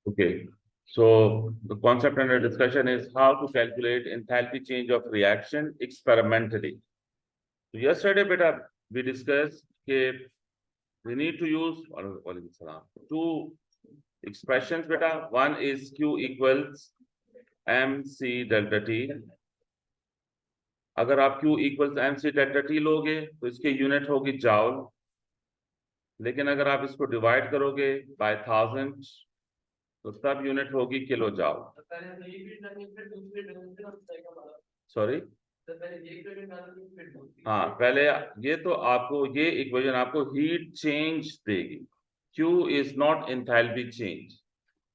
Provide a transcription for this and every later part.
Okay. So the concept under discussion is how to calculate enthalpy change of reaction experimentally. So yesterday, beta, we discussed that we need to use two expressions, beta. One is Q equals mc delta t. अगर आप Q equals mc delta t लोगे तो इसकी unit होगी joule, लेकिन अगर आप इसको डिवाइड करोगे बाय 1000 तो तब यूनिट होगी किलो जाउल। सॉरी, हाँ पहले ये तो आपको ये इक्वेशन आपको हीट चेंज देगी। Q is not enthalpy change,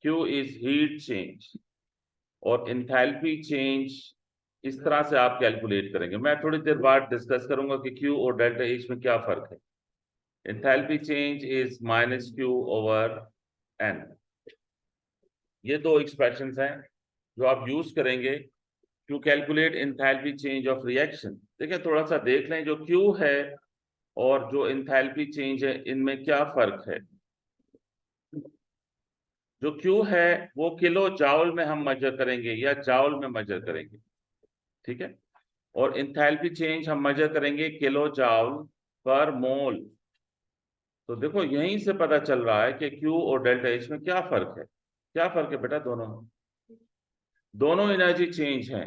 Q is heat change. और एंथैल्पी चेंज इस तरह से आप कैलकुलेट करेंगे। मैं थोड़ी देर बाद डिस्कस करूंगा कि Q और डेल्टा H में क्या फर्क है। Enthalpy change is minus Q over N। ये दो एक्सप्रेशंस हैं जो आप यूज करेंगे to calculate enthalpy change of reaction. देखिए थोड़ा सा देख लें, जो Q है और जो एंथैल्पी चेंज है इनमें क्या फर्क है। जो Q है वो किलो जाउल में हम मेजर करेंगे या जाउल में मेजर करेंगे, ठीक है। और एंथैल्पी चेंज हम मेजर करेंगे किलो जाउल पर मोल। तो देखो यहीं से पता चल रहा है कि Q और डेल्टा H में क्या फर्क है। क्या फर्क है बेटा? दोनों एनर्जी चेंज है।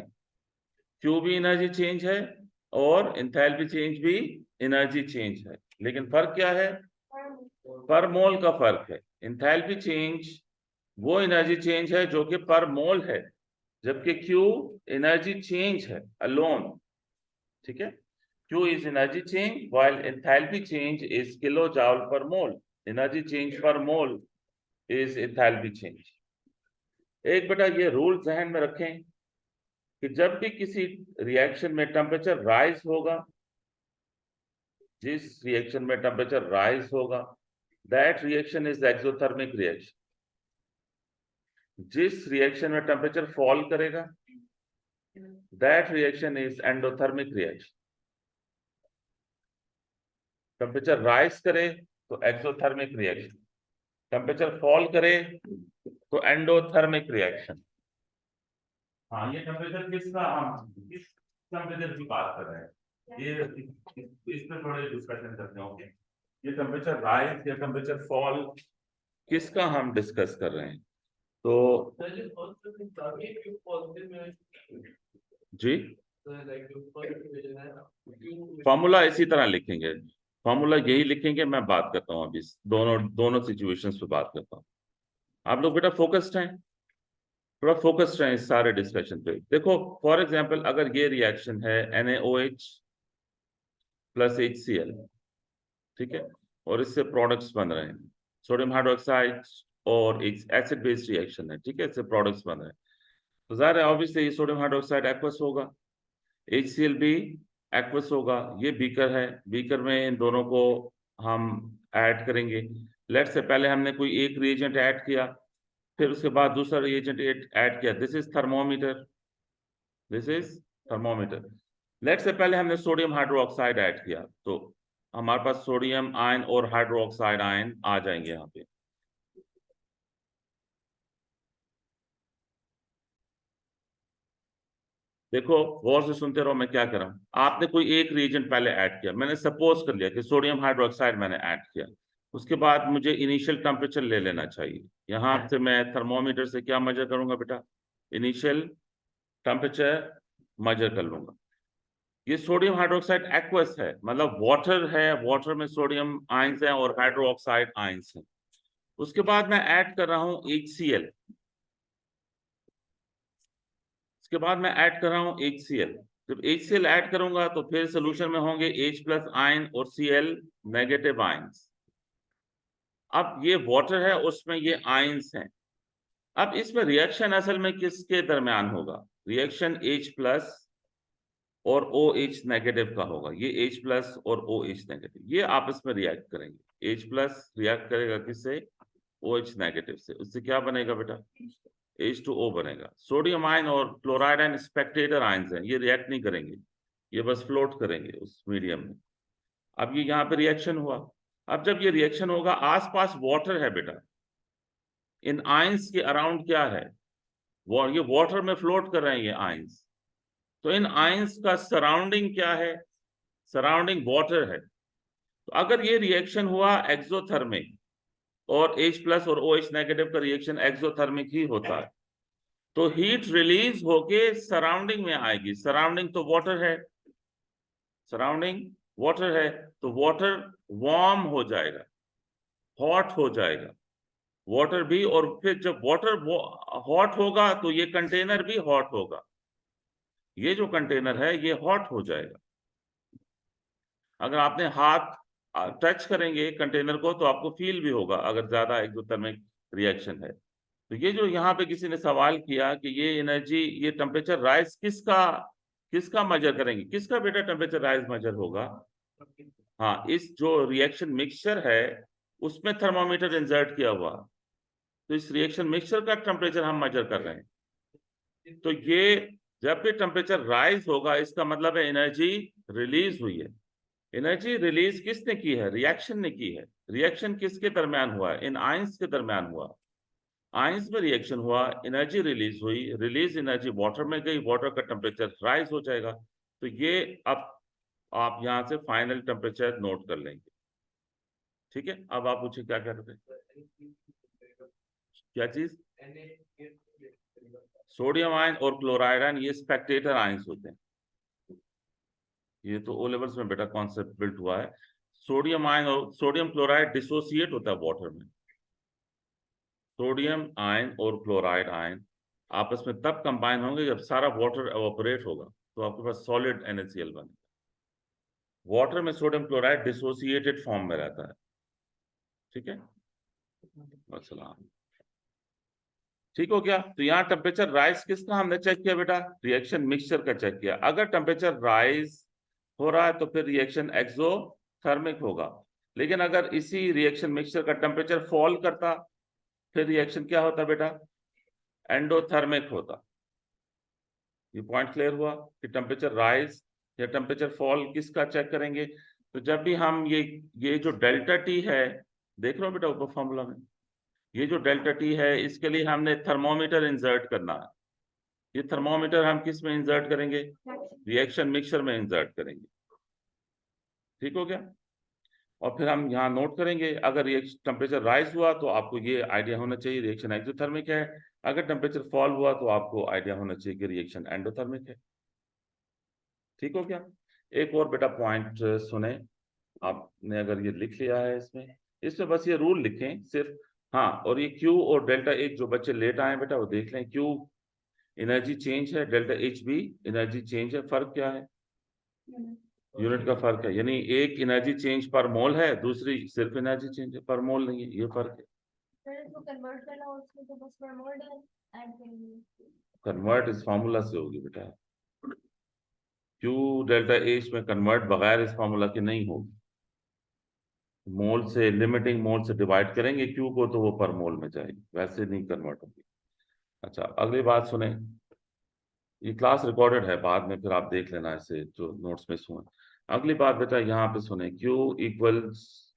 Q भी एनर्जी चेंज है और एंथैल्पी चेंज भी एनर्जी चेंज है, लेकिन फर्क क्या है? पर मोल का फर्क है। एंथैल्पी चेंज वो एनर्जी चेंज है जो कि पर मोल है, जबकि Q एनर्जी चेंज है अलोन, ठीक है। Q is energy change while enthalpy change is kilojoule per mole. Energy change per mole is enthalpy change. एक बेटा ये रूल जहन में रखें कि जब भी किसी रिएक्शन में टेम्परेचर राइज होगा, जिस रिएक्शन में टेम्परेचर राइज होगा that reaction is exothermic reaction. जिस रिएक्शन में टेम्परेचर फॉल करेगा that reaction is endothermic reaction. Temperature rise करे तो एक्सोथर्मिक रिएक्शन, टेम्परेचर फॉल करे तो एंडोथर्मिक रिएक्शन। हाँ, ये टेम्परेचर किसका, हम किस टेम्परेचर की बात कर रहे हैं, ये इस पे थोड़े डिस्कशन करते हैं। ओके, ये टेम्परेचर राइज या टेम्परेचर फॉल किसका हम डिस्कस कर रहे हैं। तो जी फॉर्मूला इसी तरह लिखेंगे, फॉर्मूला यही लिखेंगे। मैं बात करता हूँ अभी दोनों दोनों सिचुएशंस पे बात करता हूँ। आप लोग बेटा फोकस्ड हैं, थोड़ा फोकस्ड हैं इस सारे डिस्कशन पे। देखो फॉर एग्जांपल अगर ये रिएक्शन है NaOH प्लस HCl, ठीक है, और इससे प्रोडक्ट्स बन रहे हैं, सोडियम हाइड्रोक्साइड और एक एसिड बेस्ड रिएक्शन है, ठीक है, इससे प्रोडक्ट्स बन रहे हैं। तो जाहिर है ऑब्वियसली ये सोडियम हाइड्रोक्साइड एक्वस होगा, HCl भी एक्वस होगा। ये बीकर है, बीकर में इन दोनों को हम ऐड करेंगे। लेट से पहले हमने कोई एक रिएजेंट ऐड किया, फिर उसके बाद दूसरा रिएजेंट ऐड किया। This is thermometer, this is thermometer. लेट से पहले हमने सोडियम हाइड्रोक्साइड ऐड किया, तो हमारे पास सोडियम आयन और हाइड्रोक्साइड आयन आ जाएंगे यहाँ पे। देखो गौर से सुनते रहो मैं क्या कर रहा हूँ। आपने कोई एक रिएजेंट पहले ऐड किया, मैंने सपोज कर लिया कि सोडियम हाइड्रोक्साइड मैंने ऐड किया। उसके बाद मुझे इनिशियल टेम्परेचर ले लेना चाहिए। यहाँ से मैं थर्मोमीटर से क्या मेजर करूंगा बेटा? इनिशियल टेम्परेचर मेजर कर लूंगा। ये सोडियम हाइड्रोक्साइड एक्वस है, मतलब वाटर है, वाटर में सोडियम आयंस हैं और हाइड्रोक्साइड आयंस हैं। उसके बाद मैं ऐड कर रहा हूँ HCl, उसके बाद मैं ऐड कर रहा हूँ HCl। जब HCl ऐड करूंगा तो फिर सोल्यूशन में होंगे H प्लस आयन और Cl नेगेटिव आयंस। अब ये वाटर है, उसमें ये आयंस हैं। अब इसमें रिएक्शन असल में किसके दरमियान होगा? रिएक्शन H प्लस और OH नेगेटिव का होगा। ये H प्लस और OH नेगेटिव ये आपस में रिएक्ट करेंगे। H प्लस रिएक्ट करेगा किससे? OH नेगेटिव से। उससे क्या बनेगा बेटा? H2O बनेगा। सोडियम आयन और क्लोराइड आयन स्पेक्टेटर आयंस हैं, ये रिएक्ट नहीं करेंगे, ये बस फ्लोट करेंगे उस मीडियम में। अब ये यहाँ पे रिएक्शन हुआ। अब जब ये रिएक्शन होगा आसपास वाटर है बेटा, इन आयंस के अराउंड क्या है, ये वाटर में फ्लोट कर रहे हैं ये आयंस, तो इन आयंस का सराउंडिंग क्या है, सराउंडिंग वाटर है। तो अगर ये रिएक्शन हुआ एक्सोथर्मिक, और H प्लस और OH नेगेटिव का रिएक्शन एक्सोथर्मिक ही होता है, तो हीट रिलीज होके सराउंडिंग में आएगी, सराउंडिंग तो वाटर है, सराउंडिंग वाटर है, तो वाटर वार्म हो जाएगा, हॉट हो जाएगा वाटर भी, और फिर जब वाटर हॉट होगा तो ये कंटेनर भी हॉट होगा, ये जो कंटेनर है ये हॉट हो जाएगा। अगर आपने हाथ टच करेंगे कंटेनर को तो आपको फील भी होगा अगर ज्यादा एक्सोथर्मिक रिएक्शन है। तो ये जो यहाँ पे किसी ने सवाल किया कि ये एनर्जी, ये टेम्परेचर राइज किसका किसका मेजर करेंगे, किसका बेटा टेम्परेचर राइज मेजर होगा? हाँ, इस जो रिएक्शन मिक्सचर है उसमें थर्मामीटर इंसर्ट किया हुआ, तो इस रिएक्शन मिक्सचर का टेम्परेचर हम मेजर कर रहे हैं। तो ये जब भी टेम्परेचर राइज होगा इसका मतलब है एनर्जी रिलीज हुई है। एनर्जी रिलीज किसने की है? रिएक्शन ने की है। रिएक्शन किसके दरमियान हुआ है? इन आयंस के दरमियान हुआ, आयंस में रिएक्शन हुआ, एनर्जी रिलीज हुई, रिलीज एनर्जी वाटर में गई, वाटर का टेम्परेचर राइज हो जाएगा। तो ये अब आप यहां से फाइनल टेम्परेचर नोट कर लेंगे। ठीक है, अब आप पूछे क्या कर रहे थे, क्या चीज? सोडियम आयन और क्लोराइड आयन ये स्पेक्टेटर आयंस होते हैं, ये तो ओ लेवल्स में बेटा कॉन्सेप्ट बिल्ट हुआ है। सोडियम आयन और सोडियम क्लोराइड डिसोसिएट होता है वाटर में, सोडियम आयन और क्लोराइड आयन आपस में तब कंबाइन होंगे जब सारा वाटर एवापोरेट होगा, तो आपके पास सॉलिड NaCl बनेगा। वाटर में सोडियम क्लोराइड डिसोसिएटेड फॉर्म में रहता है। ठीक है, अस्सलाम, ठीक हो गया। तो यहाँ टेम्परेचर राइज किसका हमने चेक किया बेटा? रिएक्शन मिक्सचर का चेक किया। अगर टेम्परेचर राइज हो रहा है तो फिर रिएक्शन एक्सोथर्मिक होगा, लेकिन अगर इसी रिएक्शन मिक्सचर का टेम्परेचर फॉल करता फिर रिएक्शन क्या होता बेटा? एंडोथर्मिक होता। ये पॉइंट क्लियर हुआ कि टेम्परेचर राइज या टेम्परेचर फॉल किसका चेक करेंगे? तो जब भी हम ये जो डेल्टा टी है, देख रहे हो बेटा ऊपर फॉर्मूला में, ये जो डेल्टा टी है इसके लिए हमने थर्मोमीटर इंसर्ट करना है। ये थर्मोमीटर हम किस में इंसर्ट करेंगे? रिएक्शन मिक्सचर में इंसर्ट करेंगे। ठीक हो गया, और फिर हम यहाँ नोट करेंगे अगर टेम्परेचर राइज हुआ तो आपको ये आइडिया होना चाहिए रिएक्शन एक्सोथर्मिक है, अगर टेम्परेचर फॉल हुआ तो आपको आइडिया होना चाहिए कि रिएक्शन एंडोथर्मिक है। ठीक हो गया। एक और बेटा पॉइंट सुने, आपने अगर ये लिख लिया है इसमें, इसमें बस ये रूल लिखें सिर्फ। हाँ, और ये Q और डेल्टा H जो बच्चे लेट आए बेटा वो देख लें, Q एनर्जी चेंज है, डेल्टा H भी एनर्जी चेंज है। फर्क क्या है? यूनिट का फर्क है, यानी एक एनर्जी चेंज पर मोल है, दूसरी सिर्फ एनर्जी चेंज है, पर मोल नहीं है, ये फर्क है। कन्वर्ट इस फार्मूला से होगी बेटा, Q डेल्टा H में कन्वर्ट बगैर इस फार्मूला के नहीं होगी। मोल से, लिमिटिंग मोल से डिवाइड करेंगे Q को तो वो पर मोल में जाएगी, वैसे नहीं कन्वर्ट होगी। अच्छा, अगली बात सुने, ये क्लास रिकॉर्डेड है, बाद में फिर आप देख लेना ऐसे जो नोट्स मिस हुए। अगली बात बेटा यहाँ पे सुने, Q इक्वल्स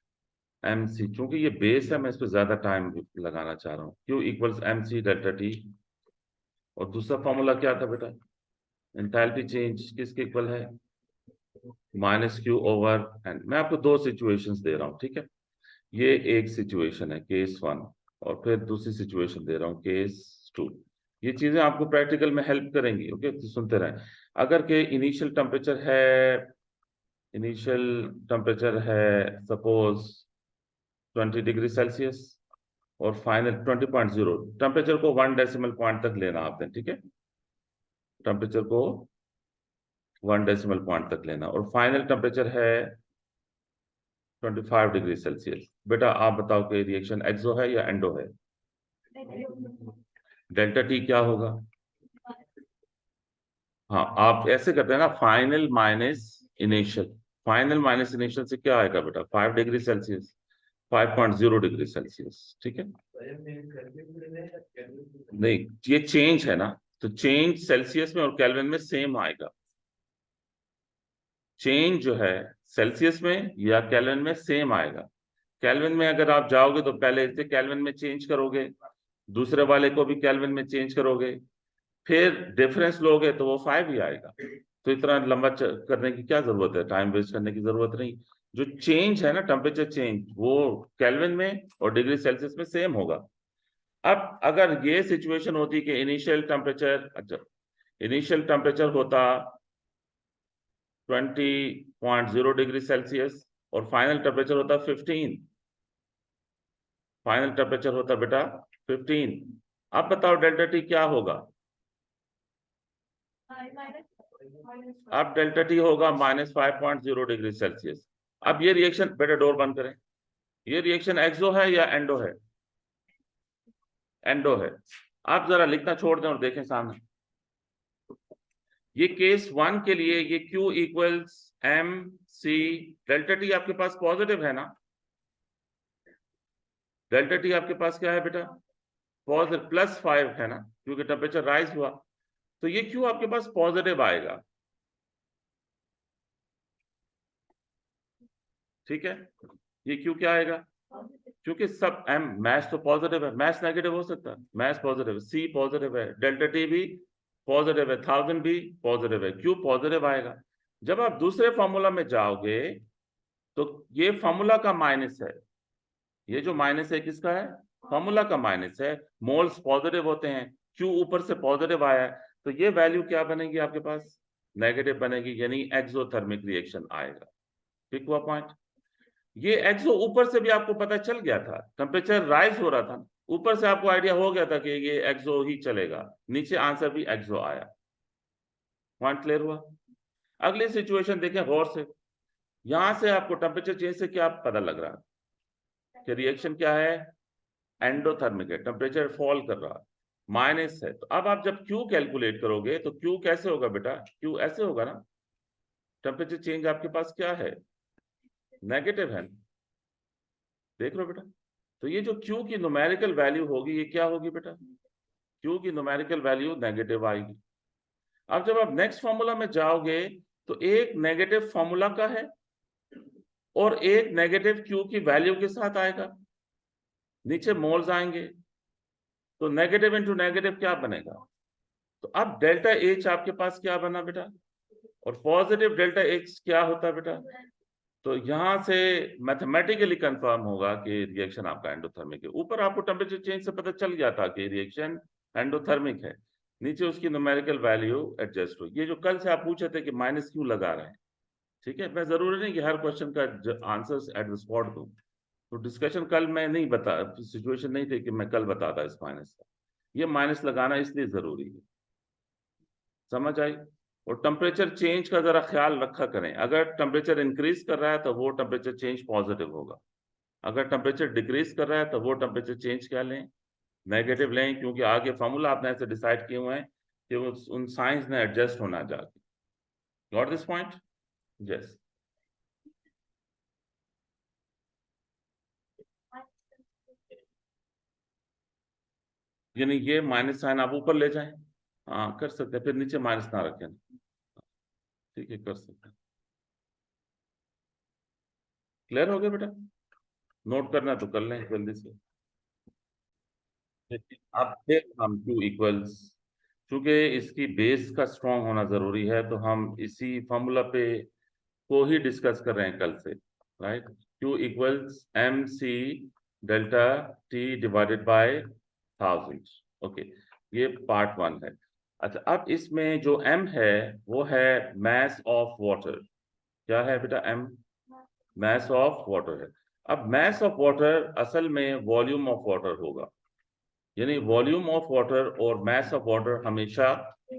MC, चूंकि ये बेस है मैं इस पर ज्यादा टाइम लगाना चाह रहा हूँ। Q equals MC delta T, और दूसरा फॉर्मूला क्या था बेटा? एंथैल्पी चेंज किसके इक्वल है? -Q/N। मैं आपको दो सिचुएशंस दे रहा हूँ, ठीक है? ये एक सिचुएशन है केस 1, और फिर दूसरी सिचुएशन दे रहा हूँ केस 2। ये चीजें आपको प्रैक्टिकल में हेल्प करेंगी, ओके? तो सुनते रहें। अगर के इनिशियल टेम्परेचर है सपोज 20 डिग्री सेल्सियस, और फाइनल 20.0, टेम्परेचर को 1 डेसिमल पॉइंट तक लेना आपने, ठीक है? टेम्परेचर को 1 डेसिमल पॉइंट तक लेना, और फाइनल टेम्परेचर है 25 डिग्री सेल्सियस। बेटा आप बताओ कि रिएक्शन एक्सो है या एंडो है? डेल्टा टी क्या होगा? हाँ, आप ऐसे करते हैं ना, final minus initial. Final minus initial से क्या आएगा बेटा? 5 डिग्री सेल्सियस, 5.0 डिग्री सेल्सियस, ठीक है? नहीं, ये चेंज है ना, तो चेंज सेल्सियस में और केल्विन में सेम आएगा। चेंज जो है सेल्सियस में या केल्विन में सेम आएगा। केल्विन में अगर आप जाओगे तो पहले इसे केल्विन में चेंज करोगे, दूसरे वाले को भी केल्विन में चेंज करोगे, फिर डिफरेंस लोगे तो वो 5 ही आएगा। तो इतना लंबा करने की क्या जरूरत है, टाइम वेस्ट करने की जरूरत नहीं। जो चेंज है ना, टेम्परेचर चेंज, वो केल्विन में और डिग्री सेल्सियस में सेम होगा। अब अगर ये सिचुएशन होती कि इनिशियल टेम्परेचर, अच्छा इनिशियल टेम्परेचर होता 20.0 डिग्री सेल्सियस और फाइनल टेम्परेचर होता 15, फाइनल टेम्परेचर होता बेटा 15, अब बताओ डेल्टा टी क्या होगा? अब डेल्टा टी होगा -5.0 डिग्री सेल्सियस। अब ये रिएक्शन, बेटा डोर बंद करें, ये रिएक्शन एक्सो है या एंडो है? एंडो है। आप जरा लिखना छोड़ दें और देखें सामने। ये केस 1 के लिए ये Q equals M C, delta T आपके पास पॉजिटिव है ना? डेल्टा टी आपके पास क्या है बेटा? पॉजिटिव, +5 है ना, क्योंकि टेम्परेचर राइज हुआ। तो ये Q आपके पास पॉजिटिव आएगा, ठीक है। ये Q क्या आएगा? क्योंकि सब एम मैच तो पॉजिटिव है, मैच नेगेटिव हो सकता है, मैच पॉजिटिव है, सी पॉजिटिव है, डेल्टा टी भी पॉजिटिव है, 1000 भी पॉजिटिव है, क्यू पॉजिटिव आएगा। जब आप दूसरे फॉर्मूला में जाओगे तो ये फॉर्मूला का माइनस है, ये जो माइनस है किसका है? फॉर्मूला का माइनस है। मोल्स पॉजिटिव होते हैं, क्यू ऊपर से पॉजिटिव आया है, तो ये वैल्यू क्या बनेगी आपके पास? नेगेटिव बनेगी, यानी एक्सोथर्मिक रिएक्शन आएगा। ठीक हुआ पॉइंट? ये एक्सो ऊपर से भी आपको पता चल गया था, टेम्परेचर राइज हो रहा था, ऊपर से आपको आइडिया हो गया था कि ये एक्सो ही चलेगा, नीचे आंसर भी एक्सो आया। पॉइंट क्लियर हुआ? अगली सिचुएशन देखें गौर से। यहां से आपको टेम्परेचर चेंज से क्या पता लग रहा है कि रिएक्शन क्या है? एंडोथर्मिक है, टेम्परेचर फॉल कर रहा है, माइनस है। तो अब आप जब Q कैलकुलेट करोगे तो Q कैसे होगा बेटा? Q ऐसे होगा ना, टेम्परेचर चेंज आपके पास क्या है? नेगेटिव है, देख लो बेटा। तो ये जो Q की न्यूमेरिकल वैल्यू होगी ये क्या होगी बेटा? Q की न्यूमेरिकल वैल्यू नेगेटिव आएगी। अब जब आप नेक्स्ट फॉर्मूला में जाओगे तो एक नेगेटिव फॉर्मूला का है और एक नेगेटिव Q की वैल्यू के साथ आएगा, नीचे मोल्स आएंगे, तो नेगेटिव इंटू नेगेटिव क्या बनेगा? तो अब डेल्टा H आपके पास क्या बना बेटा? और पॉजिटिव डेल्टा H क्या होता है बेटा? तो यहां से मैथमेटिकली कंफर्म होगा कि रिएक्शन आपका एंडोथर्मिक है। ऊपर आपको टेम्परेचर चेंज से पता चल गया था कि रिएक्शन एंडोथर्मिक है, नीचे उसकी न्यूमेरिकल वैल्यू एडजस्ट हुई। ये जो कल से आप पूछे थे कि माइनस क्यों लगा रहे हैं, ठीक है, मैं जरूरी नहीं कि हर क्वेश्चन का आंसर एट द स्पॉट दूं। तो डिस्कशन कल मैं नहीं बता, सिचुएशन नहीं थी कि मैं कल बताता इस माइनस का, ये माइनस लगाना इसलिए जरूरी है। समझ आई? और टेम्परेचर चेंज का जरा ख्याल रखा करें, अगर टेम्परेचर इंक्रीज कर रहा है तो वो टेम्परेचर चेंज पॉजिटिव होगा, अगर टेम्परेचर डिक्रीज कर रहा है तो वो टेम्परेचर चेंज क्या लें? नेगेटिव लें, क्योंकि आगे फॉर्मूला आपने ऐसे डिसाइड किए हुए हैं कि उन साइंस में एडजस्ट होना जाके। Got this point? यस। यानी ये माइनस साइन आप ऊपर ले जाएं, हाँ कर सकते हैं, फिर नीचे माइनस ना रखें, ठीक है कर सकते हैं। क्लियर हो गया बेटा? नोट करना तो कर लें जल्दी से। अब फिर हम Q इक्वल्स, चूंकि इसकी बेस का स्ट्रॉन्ग होना जरूरी है तो हम इसी फॉर्मूला पे को ही डिस्कस कर रहे हैं कल से, right. Q equals M C delta T divided by 1000। Okay, ये पार्ट 1 है। अच्छा, अब इसमें जो m है वो है मैस ऑफ वाटर। क्या है बेटा? m मैस ऑफ वाटर है। अब मैस ऑफ वाटर असल में वॉल्यूम ऑफ वाटर होगा, यानी वॉल्यूम ऑफ वाटर और मैस ऑफ वाटर हमेशा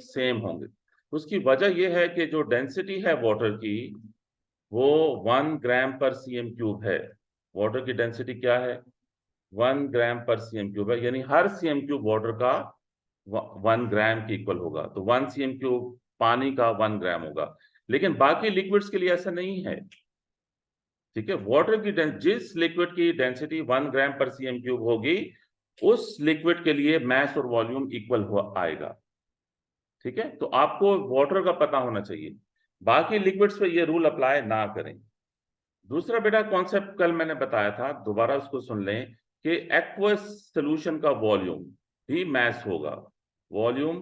सेम होंगे। उसकी वजह यह है कि जो डेंसिटी है वाटर की वो 1 ग्राम पर सीएम क्यूब है। वाटर की डेंसिटी क्या है? 1 ग्राम पर सीएम क्यूब है, यानी हर सीएम क्यूब वाटर का 1 ग्राम के इक्वल होगा। तो 1 सीएम क्यूब पानी का 1 ग्राम होगा, लेकिन बाकी लिक्विड्स के लिए ऐसा नहीं है, ठीक है। वाटर की जिस लिक्विड की डेंसिटी 1 ग्राम पर सीएम क्यूब होगी उस लिक्विड के लिए मैस और वॉल्यूम इक्वल हुआ आएगा, ठीक है। तो आपको वाटर का पता होना चाहिए, बाकी लिक्विड्स पे ये रूल अप्लाई ना करें। दूसरा बेटा कॉन्सेप्ट कल मैंने बताया था, दोबारा उसको सुन लें कि एक्वस सोल्यूशन का वॉल्यूम, ही mass होगा, volume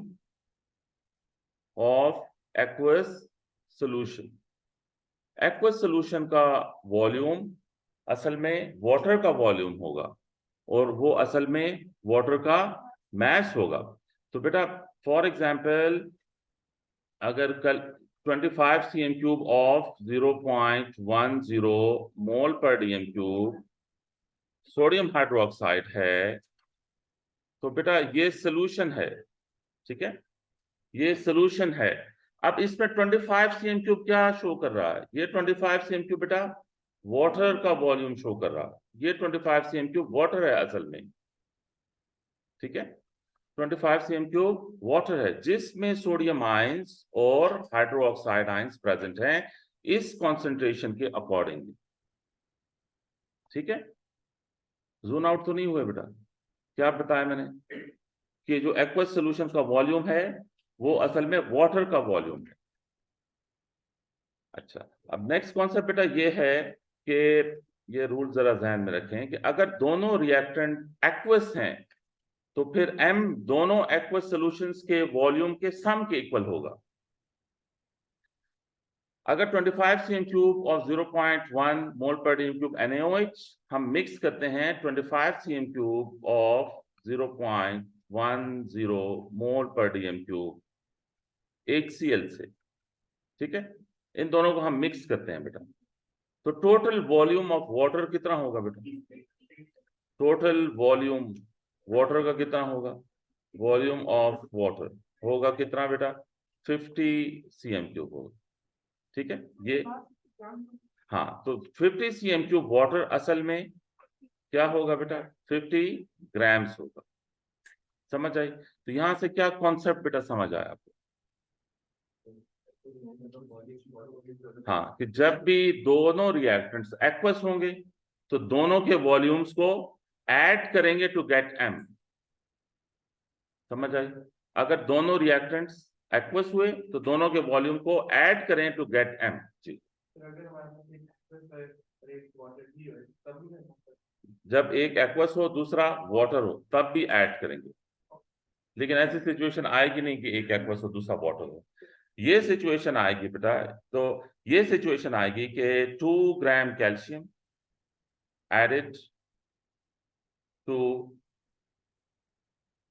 of aqueous solution। Aqueous solution का वॉल्यूम असल में वाटर का वॉल्यूम होगा और वो असल में वाटर का मैस होगा। तो बेटा फॉर एग्जांपल अगर कल 25 cm cube of 0.10 mole per DM cube sodium hydroxide है, तो बेटा ये सॉल्यूशन है, ठीक है, ये सॉल्यूशन है। अब इसमें 25 cm क्यूब क्या शो कर रहा है? ये 25 cm क्यूब बेटा वाटर का वॉल्यूम शो कर रहा है। ये 25 cm क्यूब वाटर है असल में, ठीक है, 25 cm क्यूब वाटर है जिसमें सोडियम आयंस और हाइड्रोक्साइड आयंस प्रेजेंट हैं इस कॉन्सेंट्रेशन के अकॉर्डिंगली, ठीक है। जोन आउट तो नहीं हुए बेटा? क्या बताया मैंने कि जो एक्वस सॉल्यूशन का वॉल्यूम है वो असल में वाटर का वॉल्यूम है। अच्छा, अब नेक्स्ट कॉन्सेप्ट बेटा ये है कि ये रूल जरा ध्यान में रखें कि अगर दोनों रिएक्टेंट एक्वस हैं तो फिर m दोनों एक्वस सॉल्यूशंस के वॉल्यूम के सम के इक्वल होगा। अगर 25 cm क्यूब और 0.1 मोल पर डीएम क्यूब NaOH हम मिक्स करते हैं 25 cm cube of 0.10 mole per DM cube HCl से, ठीक है, इन दोनों को हम मिक्स करते हैं बेटा, तो टोटल वॉल्यूम ऑफ वाटर कितना होगा बेटा? टोटल वॉल्यूम वाटर का कितना होगा? वॉल्यूम ऑफ वाटर होगा कितना बेटा? 50 cm क्यूब होगा, ठीक है। ये हाँ, तो 50 cm क्यूब वाटर असल में क्या होगा बेटा? 50 ग्राम्स होगा। समझ आई? तो यहां से क्या कॉन्सेप्ट बेटा समझ आया आपको? हाँ, कि जब भी दोनों रिएक्टेंट्स एक्वस होंगे तो दोनों के वॉल्यूम्स को ऐड करेंगे टू गेट m। समझ आई? अगर दोनों रिएक्टेंट्स एक्वस हुए तो दोनों के वॉल्यूम को ऐड करें टू गेट m। जी, जब एक एक्वस हो दूसरा वाटर हो तब भी ऐड करेंगे, लेकिन ऐसी सिचुएशन आएगी नहीं कि एक एक्वस हो दूसरा वाटर हो। ये सिचुएशन आएगी बेटा, तो ये सिचुएशन आएगी कि 2 gram calcium added to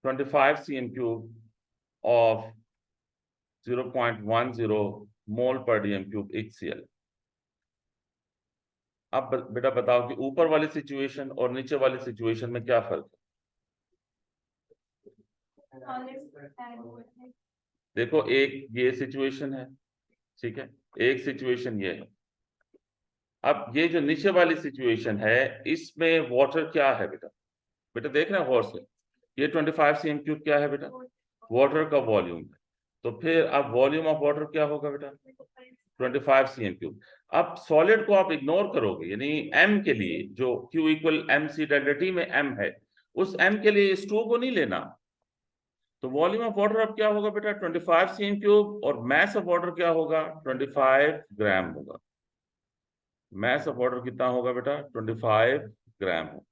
25 cm cube of 0.10 mole per DM cube HCl। अब बेटा बताओ कि ऊपर वाली सिचुएशन और नीचे वाली सिचुएशन में क्या फर्क है? देखो, एक ये सिचुएशन है, ठीक है, एक सिचुएशन ये है। अब ये जो नीचे वाली सिचुएशन है इसमें वाटर क्या है बेटा? बेटा देख रहे हैं गौर से, ये 25 cm क्यूब क्या है बेटा? वाटर का वॉल्यूम है। तो फिर अब वॉल्यूम ऑफ वाटर क्या होगा बेटा? 25 cm क्यूब। अब सॉलिड को आप इग्नोर करोगे, यानी m के लिए जो Q equal MC delta T में m है, उस m के लिए इस 2 को नहीं लेना। तो वॉल्यूम ऑफ वाटर अब क्या होगा बेटा? 25 cm क्यूब, और मैस ऑफ वाटर क्या होगा? 25 ग्राम होगा। मैस ऑफ वाटर कितना होगा बेटा? 25 ग्राम हो,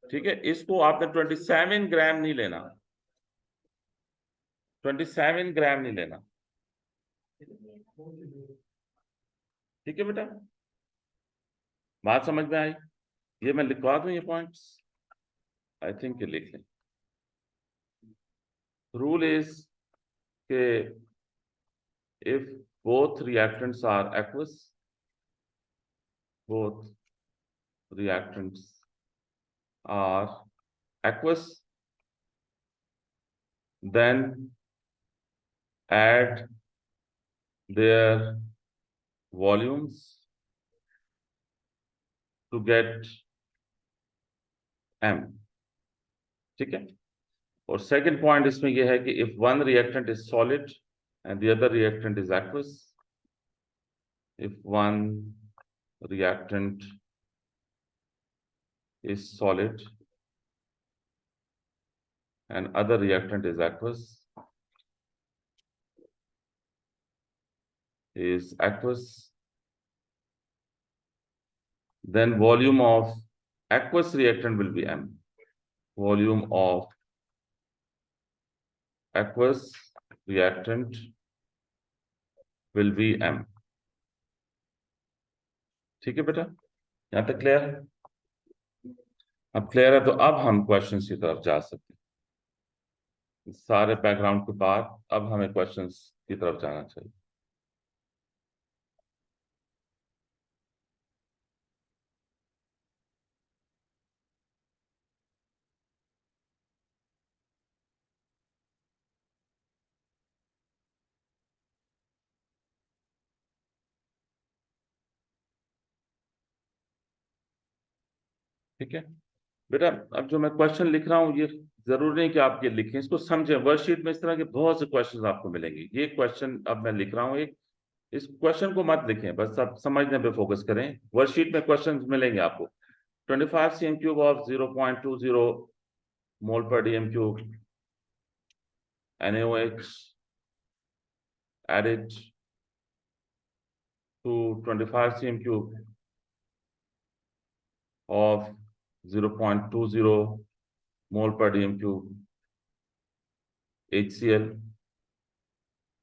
ठीक है। इसको आपने 27 ग्राम नहीं लेना, 27 ग्राम नहीं लेना, ठीक है बेटा। बात समझ में आई? ये मैं लिखवा दूं ये पॉइंट्स, आई थिंक ये लिख लें। रूल इज के if both reactants are aqueous, both reactants are aqueous, then add their volumes to get m, ठीक है। और सेकंड पॉइंट इसमें यह है कि if one reactant is solid and the other reactant is aqueous, if one reactant is solid and other reactant is aqueous, then volume of aqueous reactant will be m, volume of aqueous reactant will be M। ठीक है बेटा, यहां तक clear है? अब clear है तो अब हम क्वेश्चन की तरफ जा सकते हैं। सारे बैकग्राउंड के बाद अब हमें क्वेश्चंस की तरफ जाना चाहिए। ठीक है बेटा, अब जो मैं क्वेश्चन लिख रहा हूँ ये जरूरी नहीं कि आप ये लिखें, इसको समझें। वर्कशीट में इस तरह के बहुत से क्वेश्चन आपको मिलेंगे। ये क्वेश्चन अब मैं लिख रहा हूँ एक, इस क्वेश्चन को मत लिखें, बस आप समझने पे फोकस करें। वर्कशीट में क्वेश्चन मिलेंगे आपको। 25 cm cube of 0.20 mole per DM cube NaOH added to 25 cm cube of 0.20 mole per dm cube HCl,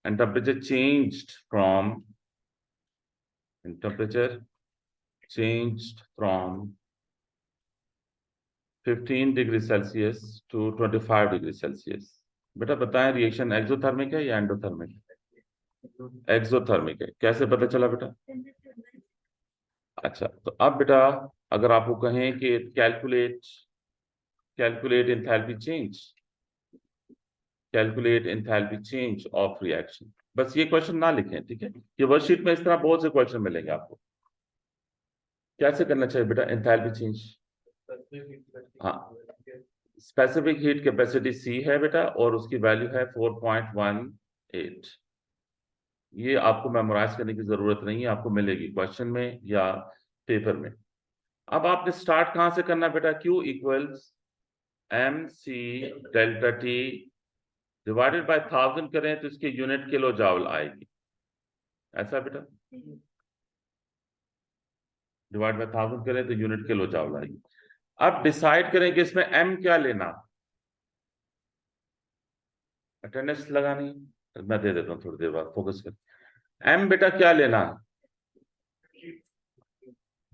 and temperature changed from 15 degree Celsius to 25 degree Celsius. बेटा बताएं रिएक्शन एक्सोथर्मिक है या endothermic? Exothermic है। कैसे पता चला बेटा? अच्छा, तो अब बेटा अगर आपको कहें कि calculate enthalpy change, calculate enthalpy change of reaction, बस ये क्वेश्चन ना लिखें, ठीक है? ये वर्कशीट में इस तरह बहुत से क्वेश्चन मिलेंगे आपको। कैसे करना चाहिए बेटा एंथैल्पी चेंज? हाँ, स्पेसिफिक हीट कैपेसिटी C है बेटा और उसकी वैल्यू है 4.18। ये आपको मेमोराइज करने की जरूरत नहीं है, आपको मिलेगी क्वेश्चन में या पेपर में। अब आपने स्टार्ट कहां से करना बेटा? Q equals MC delta T divided by 1000 करें तो इसकी यूनिट किलो जाउल आएगी। ऐसा बेटा, डिवाइड बाय 1000 करें तो यूनिट किलो जाउल आएगी। अब डिसाइड करें कि इसमें M क्या लेना। अटेंडेंस लगानी है, मैं दे देता हूँ थोड़ी देर बाद, फोकस कर। M बेटा क्या लेना?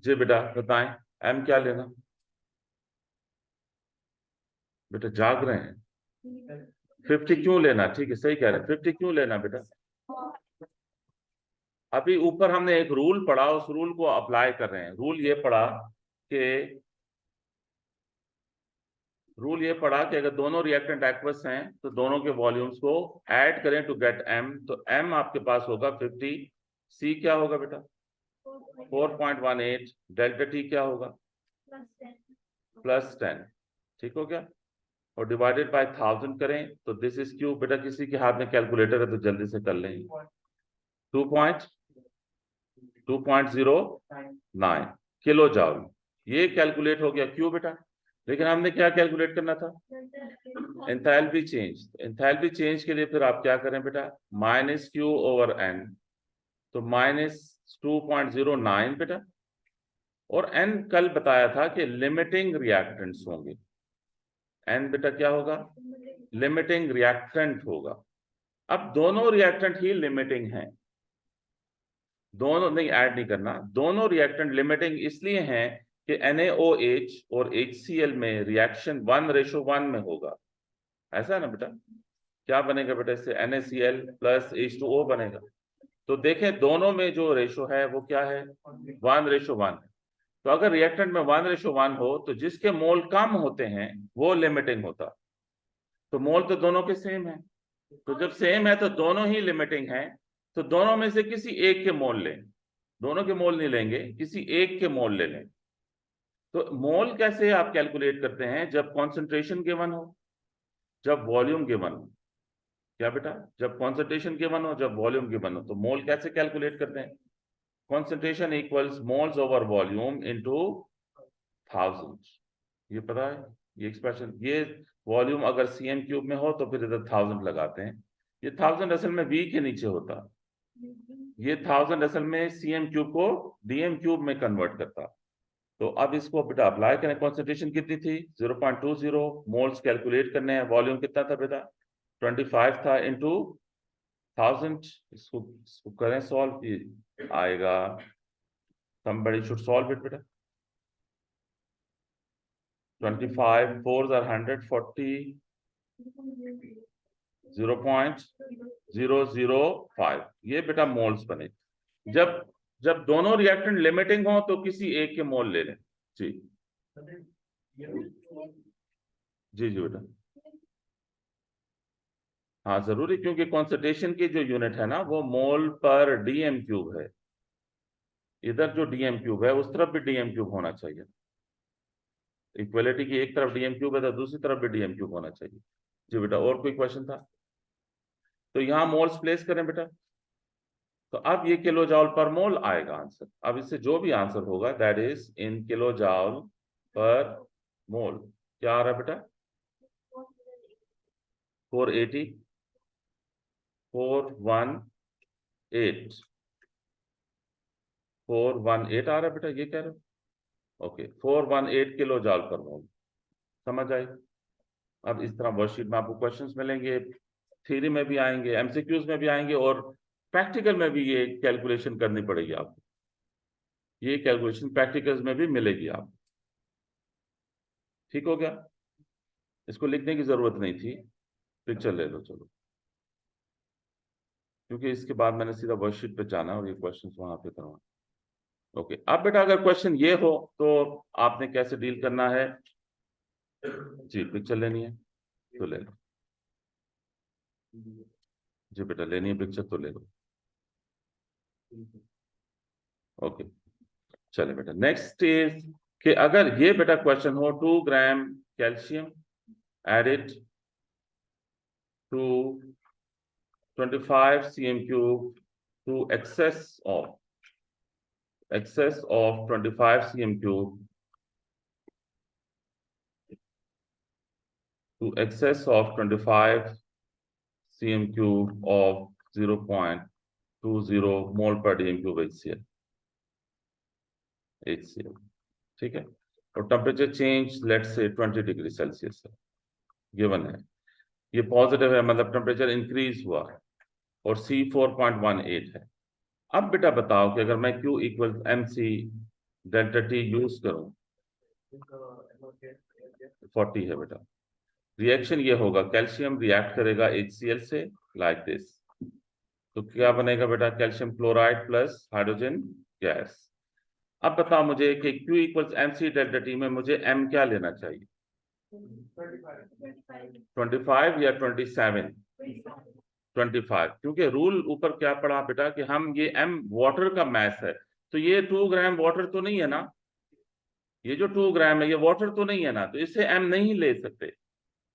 जी बेटा बताएं, M क्या लेना? बेटा जाग रहे हैं? 50 क्यों लेना? ठीक है, सही कह रहे हैं, 50 क्यों लेना बेटा? अभी ऊपर हमने एक रूल पढ़ा, उस रूल को अप्लाई कर रहे हैं। रूल ये पढ़ा कि अगर दोनों रिएक्टेंट एक्वस हैं तो दोनों के वॉल्यूम्स को ऐड करें टू गेट M। तो M आपके पास होगा 50, C क्या होगा बेटा? 4.18, डेल्टा T क्या होगा? +10। ठीक हो गया? और डिवाइडेड बाय 1000 करें तो दिस इज क्यू। बेटा किसी के हाथ में कैलकुलेटर है तो जल्दी से कर लें। 2.09 किलो जाउल, ये कैलकुलेट हो गया क्यू बेटा। लेकिन हमने क्या कैलकुलेट करना था? Enthalpy change. एंथैल्पी चेंज के लिए फिर आप क्या करें बेटा? -Q/N, तो -2.09 बेटा। और N कल बताया था कि लिमिटिंग रिएक्टेंट्स होंगे। N बेटा क्या होगा? लिमिटिंग रिएक्टेंट होगा। अब दोनों रिएक्टेंट ही लिमिटिंग हैं, दोनों नहीं, ऐड नहीं करना। दोनों रिएक्टेंट लिमिटिंग इसलिए हैं कि NaOH और HCl में रिएक्शन 1:1 में होगा। ऐसा है ना बेटा? क्या बनेगा बेटा इससे? NaCl + H2O बनेगा। तो देखें दोनों में जो रेशो है वो क्या है? 1:1 है। तो अगर रिएक्टेंट में 1:1 हो तो जिसके मोल कम होते हैं वो लिमिटिंग होता। तो मोल तो दोनों के सेम है, तो जब सेम है तो दोनों ही लिमिटिंग है। तो दोनों में से किसी एक के मोल लें, दोनों के मोल नहीं लेंगे, किसी एक के मोल ले लें। तो मोल कैसे आप कैलकुलेट करते हैं? जब कॉन्सेंट्रेशन गिवन हो, जब वॉल्यूम गिवन हो। क्या बेटा? जब कॉन्सेंट्रेशन गिवन हो, जब वॉल्यूम गिवन हो। तो मोल कैसे कैलकुलेट करते हैं? Concentration equals moles over volume into 1000। ये पता है ये एक्सप्रेशन? ये वॉल्यूम अगर cm³ में हो तो फिर इधर 1000 लगाते हैं। ये 1000 असल में V के नीचे होता, ये 1000 असल में cm³ को dm³ में कन्वर्ट करता। तो अब इसको बेटा अप्लाई करें। कॉन्सेंट्रेशन कितनी थी? 0.20 मोल्स कैलकुलेट करने हैं। वॉल्यूम कितना था बेटा? 25 था इंटू 1000, इसको करें सॉल्व, ये आएगा, somebody should solve it बेटा। 25 4s are 140, 0.005, ये बेटा मोल्स बने। जब जब दोनों रिएक्टेंट लिमिटिंग हो तो किसी एक के मोल ले लें। जी जी जी बेटा, हाँ जरूरी, क्योंकि कॉन्सेंट्रेशन की जो यूनिट है ना वो मोल पर डीएम क्यूब है। इधर जो डीएम क्यूब है उस तरफ भी डीएम क्यूब होना चाहिए। इक्वलिटी की एक तरफ डीएम क्यूब है तो दूसरी तरफ भी डीएम क्यूब होना चाहिए। जी बेटा, और कोई क्वेश्चन था? तो यहाँ मोल्स प्लेस करें बेटा, तो अब ये किलो जॉल पर मोल आएगा आंसर। अब इससे जो भी आंसर होगा दैट इज इन किलो जॉल पर मोल। क्या आ रहा है बेटा? 480, 418, 418 आ रहा है बेटा, ये कह रहे हो? ओके, 418 किलो जॉल पर मोल। समझ आई? अब इस तरह वर्कशीट में आपको क्वेश्चंस मिलेंगे, थ्योरी में भी आएंगे, एमसीक्यूज में भी आएंगे, और प्रैक्टिकल में भी ये कैलकुलेशन करनी पड़ेगी आपको। ये कैलकुलेशन प्रैक्टिकल्स में भी मिलेगी आपको। ठीक हो गया? इसको लिखने की जरूरत नहीं थी, पिक्चर ले लो चलो, क्योंकि इसके बाद मैंने सीधा वर्कशीट पे जाना और ये क्वेश्चंस वहां पे करवाना। ओके, अब बेटा अगर क्वेश्चन ये हो तो आपने कैसे डील करना है? जी, पिक्चर लेनी है तो ले लो। जी बेटा, लेनी है पिक्चर तो ले लो। ओके, चले बेटा, नेक्स्ट इज कि अगर ये बेटा क्वेश्चन हो 2 gram calcium added to 25 cm cube to excess of 25 cm cube to excess of 25 cm cube of 0.20 mole per dm cube HCl। ठीक है, और temperature change let's say 20 degree Celsius है, given है। ये पॉजिटिव है, मतलब temperature increase हुआ है, और C 4.18 है। अब बेटा बताओ कि अगर मैं Q equal MC delta T use करूं, 40 है बेटा, रिएक्शन ये होगा, कैल्शियम रिएक्ट करेगा HCl से लाइक दिस, तो क्या बनेगा बेटा? Calcium chloride plus hydrogen gas. अब बताओ मुझे कि Q equals MC delta T में मुझे M क्या लेना चाहिए? 25 या 27? 25, क्योंकि रूल ऊपर क्या पड़ा बेटा कि हम ये M वाटर का मैस है, तो ये 2 ग्राम वाटर तो नहीं है ना, ये जो 2 ग्राम है ये वाटर तो नहीं है ना, तो इससे M नहीं ले सकते।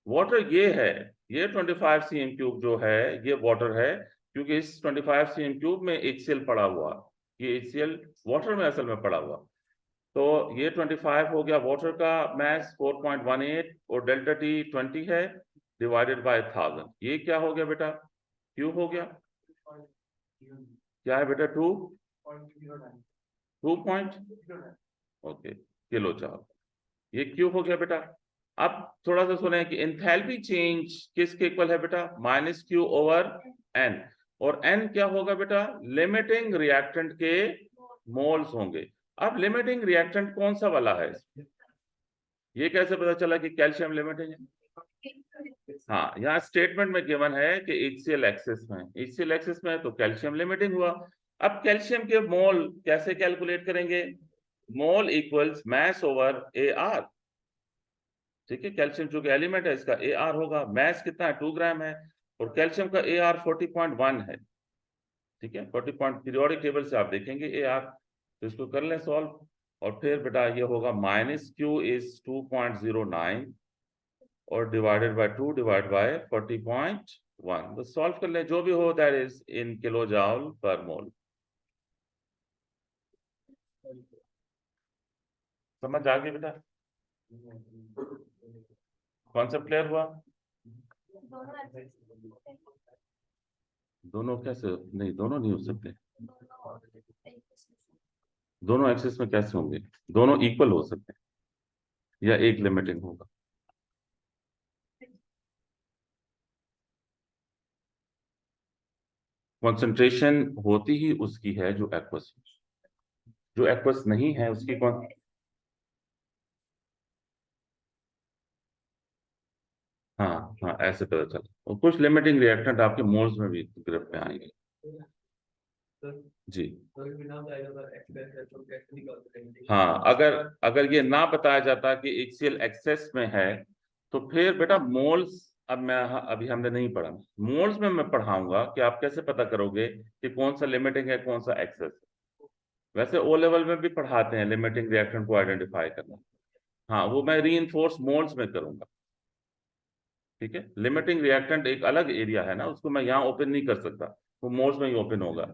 वाटर ये है, ये 25 cm क्यूब जो है ये वाटर है, क्योंकि इस 25 cm क्यूब में HCl पड़ा हुआ, ये HCl वाटर में असल में पड़ा हुआ। तो ये 25 हो गया वाटर का मैस 4.18, और डेल्टा T 20 है डिवाइडेड बाय 1000। ये क्या हो गया बेटा? क्यू हो गया। क्या है बेटा? 2 पॉइंट, ओके, किलो जॉल। ये क्यों हो गया बेटा? अब थोड़ा सा सुने कि एंथैल्पी चेंज किसके इक्वल है बेटा? -Q ओवर N, और N क्या होगा बेटा? लिमिटिंग रिएक्टेंट के मोल्स होंगे। अब लिमिटिंग रिएक्टेंट कौन सा वाला है? ये कैसे पता चला कि कैल्शियम लिमिटिंग है? हाँ, यहाँ स्टेटमेंट में गिवन है कि HCl एक्सेस में, HCl एक्सेस में है तो कैल्शियम लिमिटिंग हुआ। अब कैल्शियम के मोल कैसे कैलकुलेट करेंगे? मोल इक्वल्स मैस ओवर AR। ठीक है, कैल्शियम जो कि एलिमेंट है इसका AR होगा, मैस कितना है? 2 ग्राम है, और कैल्शियम का AR 40.1 है। ठीक है, 40 पॉइंट, पीरियोडिक टेबल से आप देखेंगे AR, तो इसको कर लें सॉल्व, और फिर बेटा ये होगा -Q इज 2.09 और डिवाइडेड बाय 2 डिवाइड बाय 40.1, तो सॉल्व कर लें, जो भी हो दैट इज इन किलो जॉल पर मोल। समझ आ गई बेटा? कॉन्सेप्ट क्लियर हुआ? दोनों कैसे? नहीं, दोनों नहीं हो सकते, दोनों एक्सिस में कैसे होंगे? दोनों इक्वल हो सकते हैं या एक लिमिटिंग होगा। कॉन्सेंट्रेशन होती ही उसकी है जो एक्वस, जो एक्वस नहीं है उसकी कौन। हाँ हाँ, ऐसे पता चला। और कुछ लिमिटिंग रिएक्टेंट आपके मोल्स में भी ग्रिप में आएंगे जी। हाँ, अगर अगर ये ना बताया जाता कि HCl एक्सेस में है तो फिर बेटा मोल्स, अब मैं अभी हमने नहीं पढ़ा, मोल्स में मैं पढ़ाऊंगा कि आप कैसे पता करोगे कि कौन सा लिमिटिंग है कौन सा एक्सेस है। वैसे ओ लेवल में भी पढ़ाते हैं लिमिटिंग रिएक्टेंट को आइडेंटिफाई करना। हाँ, वो मैं रीइंफोर्स मोल्स में करूंगा। ठीक है, लिमिटिंग रिएक्टेंट एक अलग एरिया है ना, उसको मैं यहाँ ओपन नहीं कर सकता, वो मोल्स में ही ओपन होगा।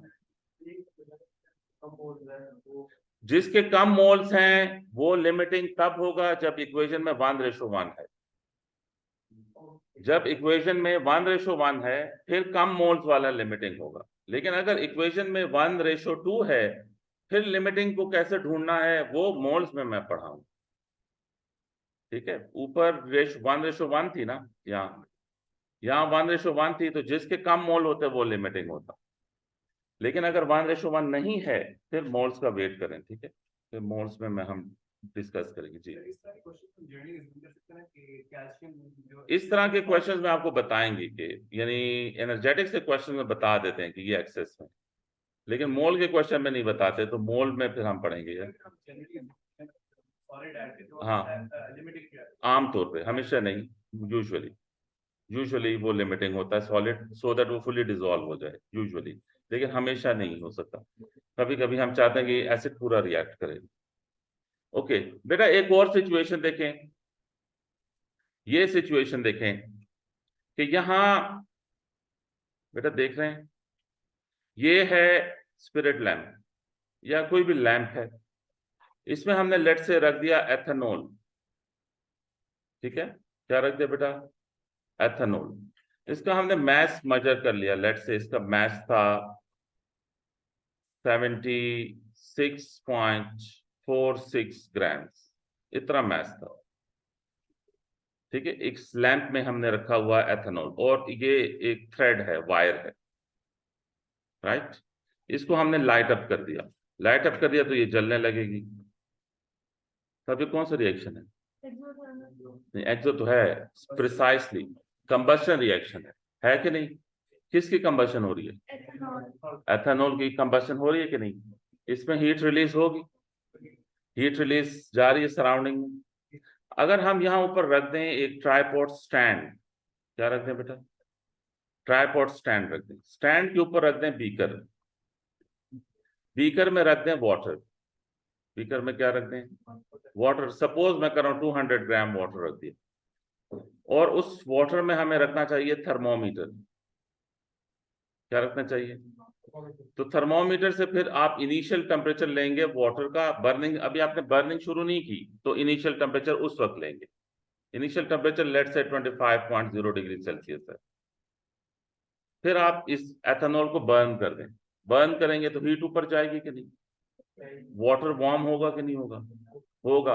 जिसके कम मोल्स हैं वो लिमिटिंग तब होगा जब इक्वेशन में 1:1 है। जब इक्वेशन में 1:1 है फिर कम मोल्स वाला लिमिटिंग होगा। लेकिन अगर इक्वेशन में 1:2 है, फिर लिमिटिंग को कैसे ढूंढना है वो मोल्स में मैं पढ़ाऊं। ठीक है, ऊपर 1:1 थी ना, यहाँ 1:1 थी, तो जिसके कम मोल होते वो लिमिटिंग होता। लेकिन अगर 1:1 नहीं है फिर मोल्स का वेट करें। ठीक है, फिर मोल्स में हम डिस्कस करेंगे जी। इस तरह के क्वेश्चंस में आपको बताएंगे कि यानी एनर्जेटिक्स के क्वेश्चन में बता देते हैं कि ये एक्सेस में, लेकिन मोल के क्वेश्चन में नहीं बताते, तो मोल में फिर हम पढ़ेंगे यार। हाँ, आमतौर पे, हमेशा नहीं, यूजुअली यूजुअली वो लिमिटिंग होता है सॉलिड, सो दैट वो फुली डिसॉल्व हो जाए यूजुअली, लेकिन हमेशा नहीं हो सकता। कभी कभी हम चाहते हैं कि एसिड पूरा रिएक्ट करे। ओके बेटा, एक और सिचुएशन देखें। ये सिचुएशन देखें कि यहां बेटा देख रहे हैं, ये है स्पिरिट लैंप या कोई भी लैंप है, इसमें हमने लेट से रख दिया एथेनॉल। ठीक है, क्या रख दिया बेटा, एथेनॉल। इसका हमने मैस मेजर कर लिया, लेट से इसका मैस था 76.46 ग्राम्स, इतना मैस था। ठीक है, एक लैंप में हमने रखा हुआ एथेनॉल और ये एक थ्रेड है, वायर है, राइट। इसको हमने लाइट अप कर दिया, लाइट अप कर दिया तो ये जलने लगेगी। तब ये कौन सा रिएक्शन है, नहीं एक्सो तो है, प्रिसाइसली कंबशन रिएक्शन है कि नहीं। किसकी कंबशन हो रही है, एथेनॉल की कंबशन हो रही है कि नहीं। इसमें हीट रिलीज होगी, हीट रिलीज जा रही है सराउंडिंग में। अगर हम यहाँ ऊपर रख दें एक ट्राइपॉड स्टैंड, क्या रख दें बेटा, ट्राइपॉड स्टैंड रख दें, स्टैंड के ऊपर रख दें बीकर, बीकर में रख दें वाटर, बीकर में क्या रख दें, वाटर। सपोज मैं कर रहा हूं 200 ग्राम वाटर रख दिया, और उस वाटर में हमें रखना चाहिए थर्मोमीटर। क्या रखना चाहिए, तो थर्मोमीटर से फिर आप इनिशियल टेम्परेचर लेंगे वाटर का, बर्निंग अभी आपने बर्निंग शुरू नहीं की तो इनिशियल टेम्परेचर उस वक्त लेंगे। इनिशियल टेम्परेचर लेट से 25.0 डिग्री सेल्सियस है। फिर आप इस एथेनॉल को बर्न कर दें, बर्न करेंगे तो हीट ऊपर जाएगी कि नहीं, वाटर वार्म होगा कि नहीं होगा, होगा।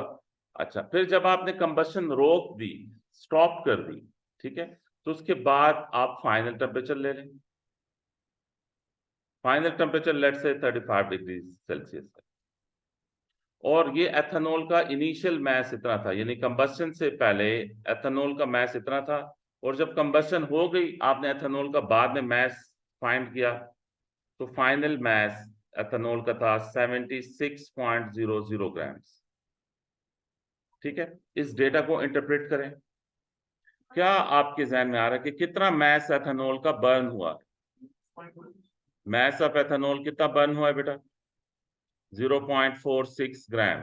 अच्छा, फिर जब आपने कंबशन रोक दी, स्टॉप कर दी, ठीक है, तो उसके बाद आप फाइनल टेम्परेचर ले लें। फाइनल टेम्परेचर लेट से 35 डिग्री सेल्सियस है, और ये एथेनॉल का इनिशियल मैस इतना था, यानी कंबशन से पहले एथेनॉल का मैस इतना था, और जब कंबशन हो गई आपने एथेनॉल का बाद में मैस फाइंड किया, तो फाइनल मैस एथेनॉल का था 76.00 ग्राम्स। ठीक है, इस डेटा को इंटरप्रेट करें। क्या आपके जहन में आ रहा है कि कितना मैस एथेनॉल का बर्न हुआ, मैस ऑफ एथेनॉल कितना बर्न हुआ है बेटा, 0.46 ग्राम।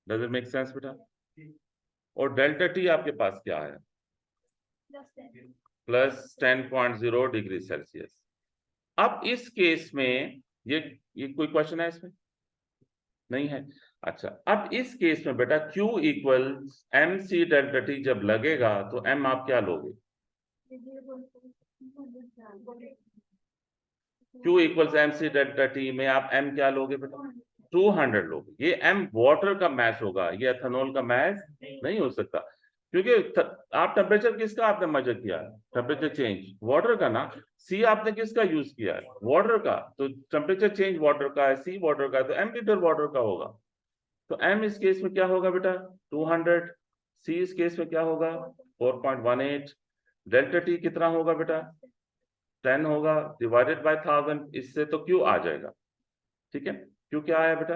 डज इट मेक सेंस बेटा। और डेल्टा टी आपके पास क्या है, प्लस 10.0 डिग्री सेल्सियस। अब इस केस में ये कोई क्वेश्चन है इसमें, नहीं है। अच्छा, अब इस केस में बेटा Q equal MC delta T जब लगेगा तो M आप क्या लोगे, Q equals MC delta T में आप M क्या लोगे बेटा, 200 लोगे। ये M वाटर का मैस होगा, ये एथेनॉल का मैस नहीं हो सकता। क्योंकि आप टेम्परेचर किसका आपने मेजर किया है? टेम्परेचर चेंज वाटर का ना। सी आपने किसका यूज किया है? वाटर का। तो टेम्परेचर चेंज वाटर का है, सी वाटर का है, तो एम लीटर वाटर का होगा। तो एम इस केस में क्या होगा बेटा? 200। सी इस केस में क्या होगा? 4.18। डेल्टा टी कितना होगा बेटा? 10 होगा, डिवाइडेड बाय 1000। इससे तो क्यू आ जाएगा। ठीक है, क्यू क्या आया बेटा?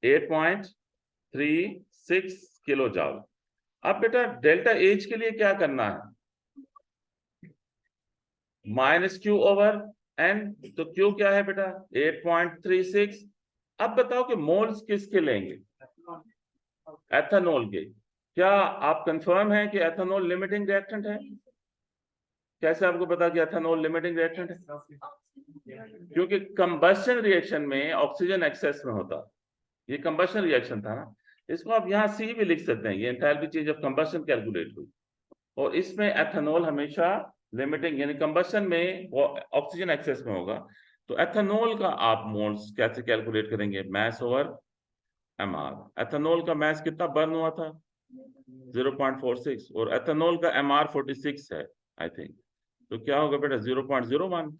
8.36 किलो जॉल। अब बेटा डेल्टा एच के लिए क्या करना है? Minus Q over N. तो क्यू क्या है बेटा? 8.36। अब बताओ कि मोल्स किसके लेंगे? एथेनॉल के। क्या आप कंफर्म है कि एथेनॉल लिमिटिंग रिएक्टेंट है? कैसे आपको पता कि एथेनॉल लिमिटिंग रिएक्टेंट है? क्योंकि कंबशन रिएक्शन में ऑक्सीजन एक्सेस में होता। ये कंबशन रिएक्शन था ना। इसको आप यहाँ सी भी लिख सकते हैं, ये enthalpy change of combustion calculate हुई। और इसमें एथेनॉल हमेशा लिमिटिंग यानी कंबशन में वो ऑक्सीजन एक्सेस में होगा। तो एथेनॉल का आप मोल्स कैसे कैलकुलेट करेंगे? Mass over MR. एथेनॉल का मैस कितना बर्न हुआ था? 0.46। और एथेनॉल का एमआर 46 है आई थिंक। तो क्या होगा बेटा? 0.01।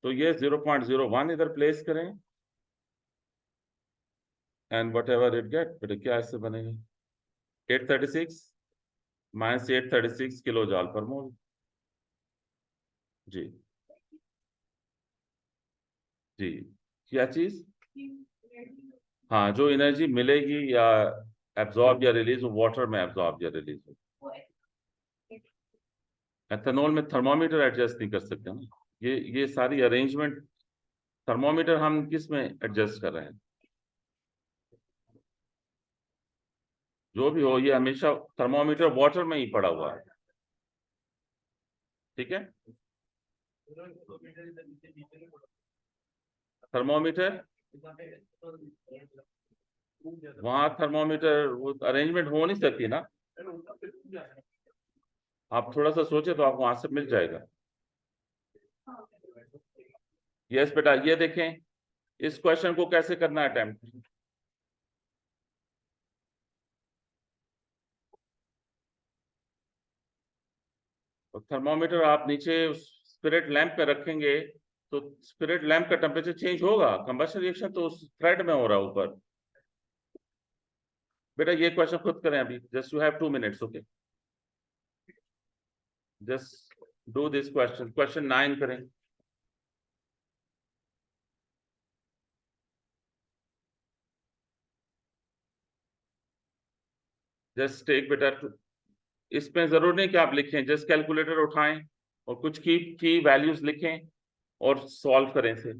तो ये 0.01 इधर प्लेस करें and what ever it get. बेटा क्या इससे बनेगा? 836 माइनस 836 किलो जॉल पर मोल। जी जी। क्या चीज? हाँ, जो एनर्जी मिलेगी या एब्जॉर्ब या रिलीज हो, वाटर में एब्जॉर्ब या रिलीज हो। एथेनॉल में थर्मोमीटर एडजस्ट नहीं कर सकते ना। ये सारी अरेंजमेंट थर्मोमीटर हम किस में एडजस्ट कर रहे हैं? जो भी हो, ये हमेशा थर्मोमीटर वाटर में ही पड़ा हुआ है। ठीक है, थर्मोमीटर वहां थर्मोमीटर वो अरेंजमेंट हो नहीं सकती ना। आप थोड़ा सा सोचे तो आपको आंसर मिल जाएगा। यस बेटा, ये देखें इस क्वेश्चन को कैसे करना है अटेम्प्ट। तो थर्मोमीटर आप नीचे स्पिरिट लैंप पे रखेंगे तो स्पिरिट लैंप का टेम्परेचर चेंज होगा। कंबशन रिएक्शन तो उस थ्रेड में हो रहा है ऊपर। बेटा ये क्वेश्चन खुद करें अभी, just you have 2 minutes. Okay, just do this question. Question 9 करें। जस्ट टेक बेटा, इसमें जरूर नहीं कि आप लिखें, जस्ट कैलकुलेटर उठाएं और कुछ की वैल्यूज लिखें और सॉल्व करें इसे।